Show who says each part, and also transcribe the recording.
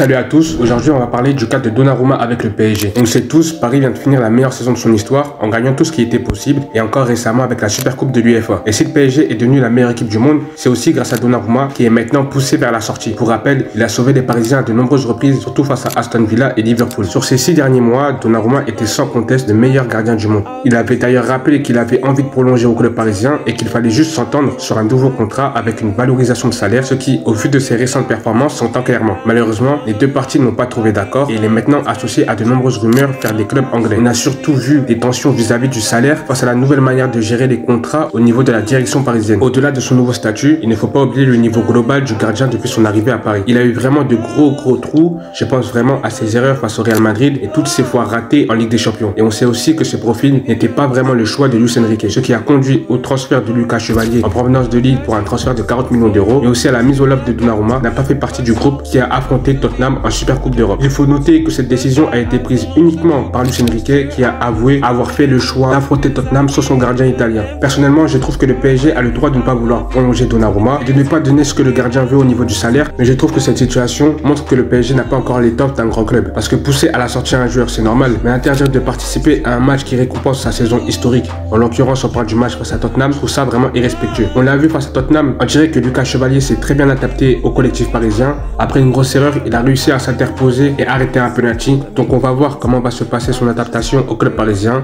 Speaker 1: Salut à tous, aujourd'hui on va parler du cas de Donnarumma avec le PSG. On le sait tous, Paris vient de finir la meilleure saison de son histoire en gagnant tout ce qui était possible et encore récemment avec la Super Coupe de l'UEFA. Et si le PSG est devenu la meilleure équipe du monde, c'est aussi grâce à Donnarumma qui est maintenant poussé vers la sortie. Pour rappel, il a sauvé les Parisiens à de nombreuses reprises, surtout face à Aston Villa et Liverpool. Sur ces 6 derniers mois, Donnarumma était sans conteste le meilleur gardien du monde. Il avait d'ailleurs rappelé qu'il avait envie de prolonger au club parisien et qu'il fallait juste s'entendre sur un nouveau contrat avec une valorisation de salaire, ce qui, au vu de ses récentes performances, s'entend clairement. Malheureusement, les deux parties n'ont pas trouvé d'accord et il est maintenant associé à de nombreuses rumeurs vers des clubs anglais. On a surtout vu des tensions vis-à-vis du salaire face à la nouvelle manière de gérer les contrats au niveau de la direction parisienne. Au-delà de son nouveau statut, il ne faut pas oublier le niveau global du gardien depuis son arrivée à Paris. Il a eu vraiment de gros trous, je pense vraiment à ses erreurs face au Real Madrid et toutes ses fois ratées en Ligue des Champions. Et on sait aussi que ce profil n'était pas vraiment le choix de Luis Enrique, ce qui a conduit au transfert de Lucas Chevalier en provenance de Lille pour un transfert de 40 millions d'euros, et aussi à la mise au l'œuvre de Donnarumma n'a pas fait partie du groupe qui a affronté Tottenham en Super Coupe d'Europe. Il faut noter que cette décision a été prise uniquement par Luis Enrique qui a avoué avoir fait le choix d'affronter Tottenham sur son gardien italien. Personnellement, je trouve que le PSG a le droit de ne pas vouloir prolonger Donnarumma et de ne pas donner ce que le gardien veut au niveau du salaire, mais je trouve que cette situation montre que le PSG n'a pas encore l'étoffe d'un grand club. Parce que pousser à la sortie un joueur c'est normal, mais interdire de participer à un match qui récompense sa saison historique, en l'occurrence on parle du match face à Tottenham, je trouve ça vraiment irrespectueux. On l'a vu face à Tottenham, on dirait que Lucas Chevalier s'est très bien adapté au collectif parisien. Après une grosse erreur, il a réussi à s'interposer et arrêter un penalty. Donc on va voir comment va se passer son adaptation au club parisien.